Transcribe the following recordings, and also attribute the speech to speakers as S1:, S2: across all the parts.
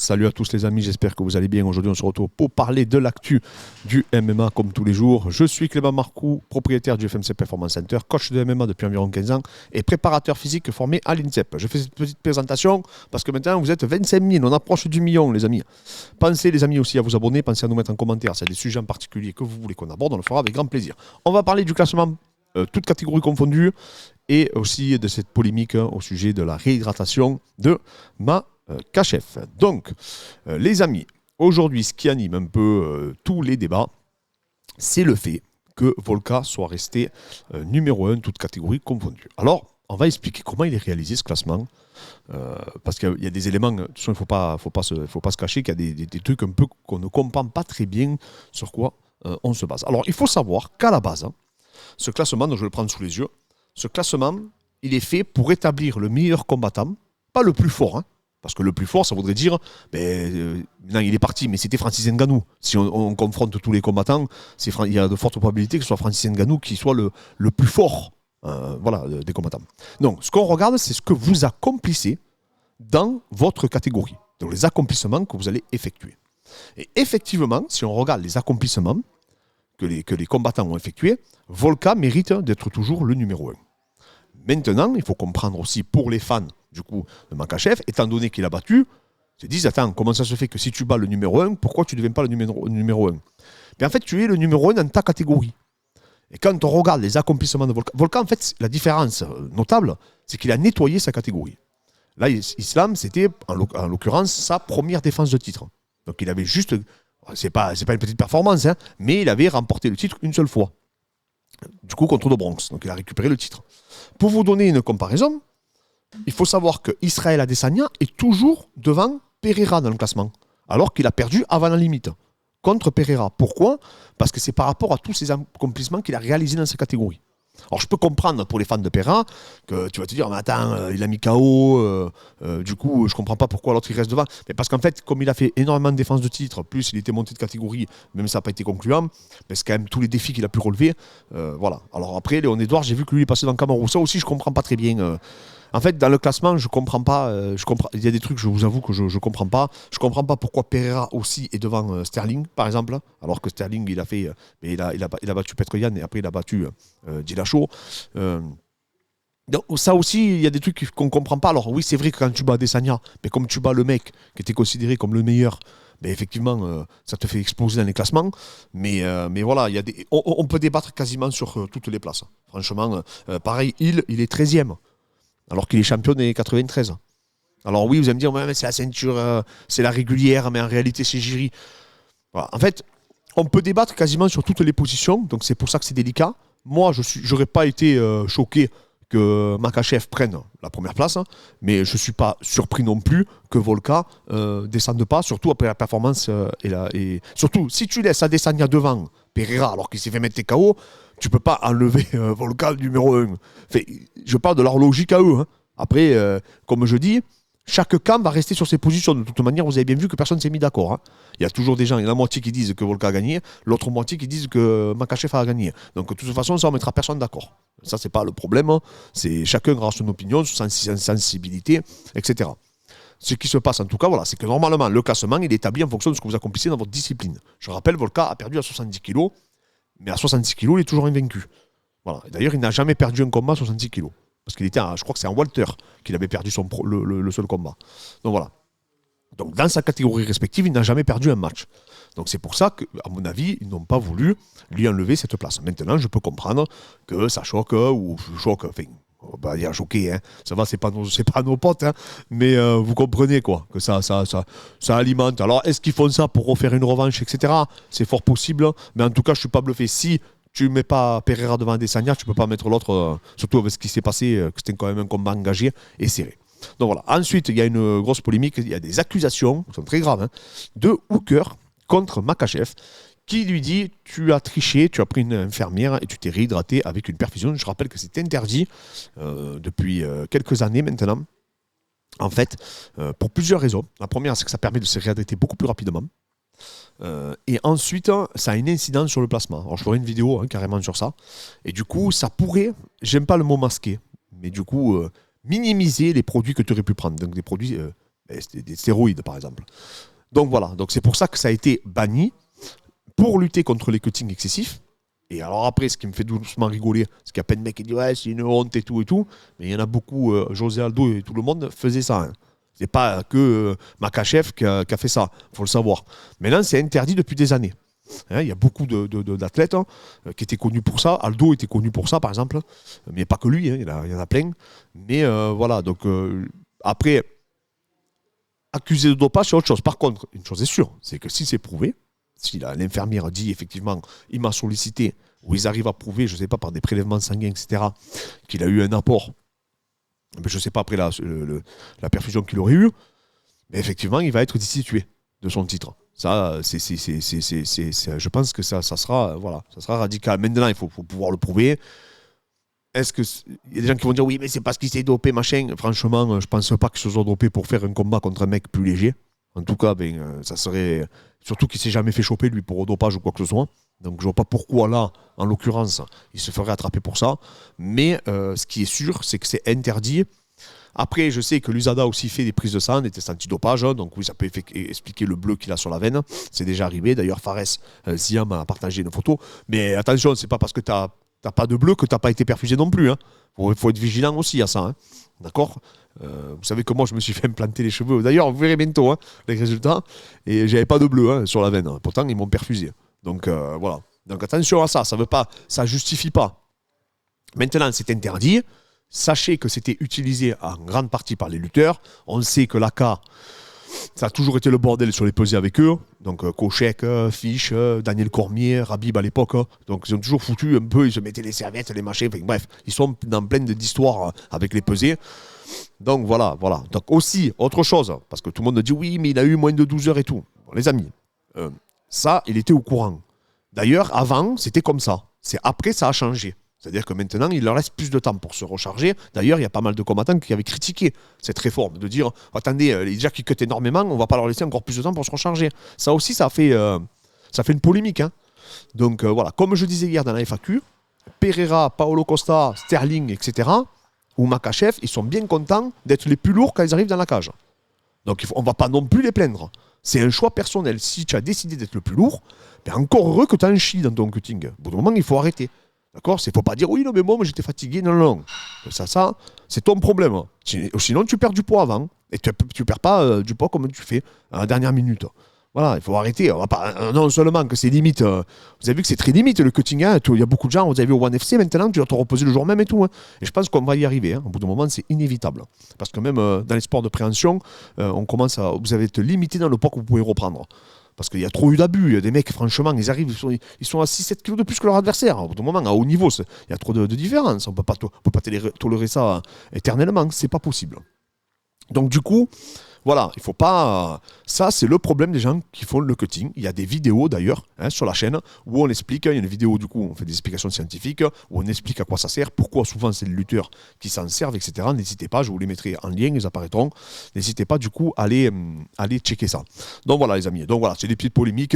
S1: Salut à tous les amis, j'espère que vous allez bien. Aujourd'hui, on se retrouve pour parler de l'actu du MMA comme tous les jours. Je suis Clément Marcoux, propriétaire du FMC Performance Center, coach de MMA depuis environ 15 ans et préparateur physique formé à l'INSEP. Je fais cette petite présentation parce que maintenant, vous êtes 25 000, on approche du million, les amis. Pensez, les amis, aussi à vous abonner, pensez à nous mettre en commentaire s'il y a des sujets en particulier que vous voulez qu'on aborde, on le fera avec grand plaisir. On va parler du classement, toutes catégories confondues, et aussi de cette polémique au sujet de la réhydratation de Makhachev. Donc, les amis, aujourd'hui, ce qui anime un peu tous les débats, c'est le fait que Volka soit resté numéro 1, toutes catégories confondues. Alors, on va expliquer comment il est réalisé ce classement, parce qu'il y a des éléments, de toute façon, il ne faut pas se cacher qu'il y a des trucs un peu qu'on ne comprend pas très bien sur quoi on se base. Alors, il faut savoir qu'à la base, ce classement, dont je vais le prendre sous les yeux, ce classement, il est fait pour établir le meilleur combattant, pas le plus fort, parce que le plus fort, ça voudrait dire, non, il est parti, mais c'était Francis Ngannou. Si on confronte tous les combattants, il y a de fortes probabilités que ce soit Francis Ngannou qui soit le plus fort des combattants. Donc, ce qu'on regarde, c'est ce que vous accomplissez dans votre catégorie. Donc, les accomplissements que vous allez effectuer. Et effectivement, si on regarde les accomplissements que les combattants ont effectués, Volka mérite d'être toujours le numéro 1. Maintenant, il faut comprendre aussi pour les fans du coup de Makhachev, étant donné qu'il a battu, se disent, attends, comment ça se fait que si tu bats le numéro 1, pourquoi tu ne deviens pas le numéro 1? Mais en fait, tu es le numéro 1 dans ta catégorie. Et quand on regarde les accomplissements de Volka, en fait, la différence notable, c'est qu'il a nettoyé sa catégorie. Là, Islam, c'était, en l'occurrence, sa première défense de titre. Donc il avait juste, c'est pas une petite performance, mais il avait remporté le titre une seule fois. Du coup, contre le Bronx. Donc il a récupéré le titre. Pour vous donner une comparaison, il faut savoir que Israël Adesanya est toujours devant Pereira dans le classement, alors qu'il a perdu avant la limite contre Pereira. Pourquoi ? Parce que c'est par rapport à tous ces accomplissements qu'il a réalisés dans sa catégorie. Alors je peux comprendre pour les fans de Pereira que tu vas te dire, mais attends, il a mis KO, du coup je comprends pas pourquoi l'autre il reste devant. Mais parce qu'en fait, comme il a fait énormément de défense de titre, plus il était monté de catégorie, même ça n'a pas été concluant, mais c'est quand même tous les défis qu'il a pu relever. Voilà. Alors après, Léon Edouard, j'ai vu que lui il est passé dans Kamaru. Ça aussi je comprends pas très bien. En fait, dans le classement, je comprends pas. Il y a des trucs, je vous avoue que je comprends pas. Je comprends pas pourquoi Pereira aussi est devant Sterling, par exemple, alors que Sterling, il a battu Petroyan et après il a battu Dillashaw. Donc ça aussi, il y a des trucs qu'on comprend pas. Alors oui, c'est vrai que quand tu bats Adesanya, mais comme tu bats le mec qui était considéré comme le meilleur, effectivement, ça te fait exploser dans les classements. Mais voilà, on peut débattre quasiment sur toutes les places. Franchement, pareil, il est 13e. Alors qu'il est champion des 93. Alors oui, vous allez me dire, ouais, mais c'est la ceinture, c'est la régulière, mais en réalité, c'est Jiri. Voilà. En fait, on peut débattre quasiment sur toutes les positions, donc c'est pour ça que c'est délicat. Moi, j'aurais pas été choqué que Makhachev prenne la première place, mais je ne suis pas surpris non plus que Volka descende pas, surtout après la performance. Et surtout, si tu laisses Adesanya devant Pereira, alors qu'il s'est fait mettre KO, tu ne peux pas enlever Volka numéro 1. Enfin, je parle de leur logique à eux. Après, comme je dis, chaque camp va rester sur ses positions. De toute manière, vous avez bien vu que personne ne s'est mis d'accord. Il y a toujours des gens, il y a la moitié qui disent que Volka a gagné, l'autre moitié qui disent que Makhachev a gagné. Donc de toute façon, ça ne mettra personne d'accord. Ça, c'est pas le problème. C'est chacun aura son opinion, sa sensibilité, etc. Ce qui se passe en tout cas, voilà, c'est que normalement, le classement, il est établi en fonction de ce que vous accomplissez dans votre discipline. Je rappelle, Volka a perdu à 70 kg, mais à 66 kg, il est toujours invaincu. Voilà. D'ailleurs, il n'a jamais perdu un combat à 70 kg. Parce qu'il était, je crois que c'est en Walter qu'il avait perdu le seul combat. Donc voilà. Donc dans sa catégorie respective, il n'a jamais perdu un match. Donc c'est pour ça qu'à mon avis, ils n'ont pas voulu lui enlever cette place. Maintenant, je peux comprendre que ça choque, ou choque, enfin, on va dire choqué, ça va, c'est pas nos potes, mais vous comprenez quoi, que ça alimente. Alors est-ce qu'ils font ça pour refaire une revanche, etc. C'est fort possible, mais en tout cas, je suis pas bluffé. Si tu ne mets pas Pereira devant Adesanya, tu ne peux pas mettre l'autre, surtout avec ce qui s'est passé, que c'était quand même un combat engagé et serré. Donc voilà. Ensuite, il y a une grosse polémique, il y a des accusations, qui sont très graves, de Hooker contre Makhachev, qui lui dit, tu as triché, tu as pris une infirmière et tu t'es réhydraté avec une perfusion. Je rappelle que c'est interdit depuis quelques années maintenant. En fait, pour plusieurs raisons. La première, c'est que ça permet de se réhydrater beaucoup plus rapidement. Et ensuite, ça a une incidence sur le placement. Alors, je ferai une vidéo carrément sur ça. Et du coup, ça pourrait, j'aime pas le mot masquer, mais du coup, minimiser les produits que tu aurais pu prendre. Donc, des produits C'était des stéroïdes, par exemple. Donc voilà, donc c'est pour ça que ça a été banni, pour lutter contre les cuttings excessifs. Et alors après, ce qui me fait doucement rigoler, c'est qu'il y a plein de mecs qui disent ouais, c'est une honte et tout, mais il y en a beaucoup, José Aldo et tout le monde faisaient ça. Hein. C'est pas que Makachev qui a fait ça, il faut le savoir. Maintenant, c'est interdit depuis des années. Hein, il y a beaucoup d'athlètes qui étaient connus pour ça. Aldo était connu pour ça, par exemple, mais pas que lui, hein, il y en a plein. Mais voilà, donc après, accuser de dopage, c'est autre chose. Par contre, une chose est sûre, c'est que si c'est prouvé, si l'infirmière dit effectivement, il m'a sollicité, ou ils arrivent à prouver, je ne sais pas, par des prélèvements sanguins, etc., qu'il a eu un apport, mais je ne sais pas après la perfusion qu'il aurait eue, mais effectivement, il va être destitué de son titre. Ça, je pense que ça sera, voilà, ça sera radical. Maintenant, il faut pouvoir le prouver. Est-ce que il y a des gens qui vont dire oui, mais c'est parce qu'il s'est dopé, machin. Franchement, je pense pas qu'il se soit dopé pour faire un combat contre un mec plus léger. En tout cas, ça serait surtout qu'il s'est jamais fait choper lui pour dopage ou quoi que ce soit. Donc je vois pas pourquoi là, en l'occurrence, il se ferait attraper pour ça. Mais ce qui est sûr, c'est que c'est interdit. Après, je sais que l'USADA aussi fait des prises de sang, des tests antidopage. Donc oui, ça peut expliquer le bleu qu'il a sur la veine. C'est déjà arrivé. D'ailleurs, Fares Ziam a partagé une photo. Mais attention, c'est pas parce que t'as pas de bleu que t'as pas été perfusé non plus. Hein. Faut être vigilant aussi à ça. Hein. D'accord ? Vous savez comment je me suis fait implanter les cheveux. D'ailleurs, vous verrez bientôt les résultats. Et j'avais pas de bleu sur la veine. Pourtant, ils m'ont perfusé. Donc voilà. Donc attention à ça. Ça justifie pas. Maintenant, c'est interdit. Sachez que c'était utilisé en grande partie par les lutteurs. On sait que l'AK, ça a toujours été le bordel sur les pesées avec eux. Donc Kochek, Fish, Daniel Cormier, Rabib à l'époque. Donc ils ont toujours foutu un peu, ils se mettaient les serviettes, les machins. Enfin, bref, ils sont dans plein d'histoires avec les pesées. Donc voilà. Donc aussi, autre chose, parce que tout le monde dit oui, mais il a eu moins de 12 heures et tout. Bon, les amis, ça, il était au courant. D'ailleurs, avant, c'était comme ça. C'est après, ça a changé. C'est-à-dire que maintenant, il leur reste plus de temps pour se recharger. D'ailleurs, il y a pas mal de combattants qui avaient critiqué cette réforme, de dire « Attendez, les déjà qui cutent énormément, on ne va pas leur laisser encore plus de temps pour se recharger. » Ça aussi, ça fait une polémique. Hein. Donc voilà, comme je disais hier dans la FAQ, Pereira, Paolo Costa, Sterling, etc., ou Makachev, ils sont bien contents d'être les plus lourds quand ils arrivent dans la cage. Donc on ne va pas non plus les plaindre. C'est un choix personnel. Si tu as décidé d'être le plus lourd, ben encore heureux que tu en chies dans ton cutting. Au bout d'un moment, il faut arrêter. D'accord ? Il ne faut pas dire oui, non, mais moi j'étais fatigué. Non. Ça, c'est ton problème. Sinon, tu perds du poids avant. Et tu ne perds pas du poids comme tu fais à la dernière minute. Voilà, il faut arrêter. On va pas, non seulement que c'est limite. Vous avez vu que c'est très limite le cutting. Hein, il y a beaucoup de gens, vous avez vu au One FC maintenant, tu dois te reposer le jour même et tout. Hein. Et je pense qu'on va y arriver. Hein. Au bout d'un moment, c'est inévitable. Parce que même dans les sports de préhension, vous allez être limité dans le poids que vous pouvez reprendre. Parce qu'il y a trop eu d'abus. Il y a des mecs, franchement, ils arrivent, ils sont à 6-7 kilos de plus que leur adversaire. Au bout d'un moment, à haut niveau, il y a trop de différence. On ne peut pas tolérer ça éternellement. C'est pas possible. Donc, du coup, voilà, il faut pas. Ça, c'est le problème des gens qui font le cutting. Il y a des vidéos d'ailleurs sur la chaîne où on explique. Il y a une vidéo, du coup, on fait des explications scientifiques où on explique à quoi ça sert, pourquoi souvent c'est les lutteurs qui s'en servent, etc. N'hésitez pas, je vous les mettrai en lien, ils apparaîtront. N'hésitez pas, du coup, à aller checker ça. Donc voilà, les amis. Donc voilà, c'est des petites polémiques.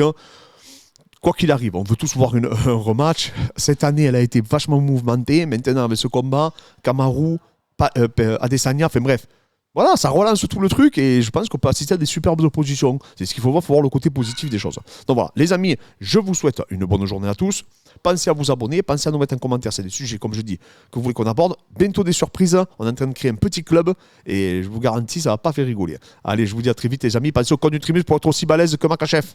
S1: Quoi qu'il arrive, on veut tous voir un rematch. Cette année, elle a été vachement mouvementée. Maintenant, avec ce combat, Kamaru, Adesanya, enfin bref. Voilà, ça relance tout le truc et je pense qu'on peut assister à des superbes oppositions. C'est ce qu'il faut voir le côté positif des choses. Donc voilà, les amis, je vous souhaite une bonne journée à tous. Pensez à vous abonner, pensez à nous mettre un commentaire. C'est des sujets, comme je dis, que vous voulez qu'on aborde. Bientôt des surprises. On est en train de créer un petit club et je vous garantis, ça ne va pas faire rigoler. Allez, je vous dis à très vite, les amis. Pensez au code Nutrimus pour être aussi balèze que Makachev.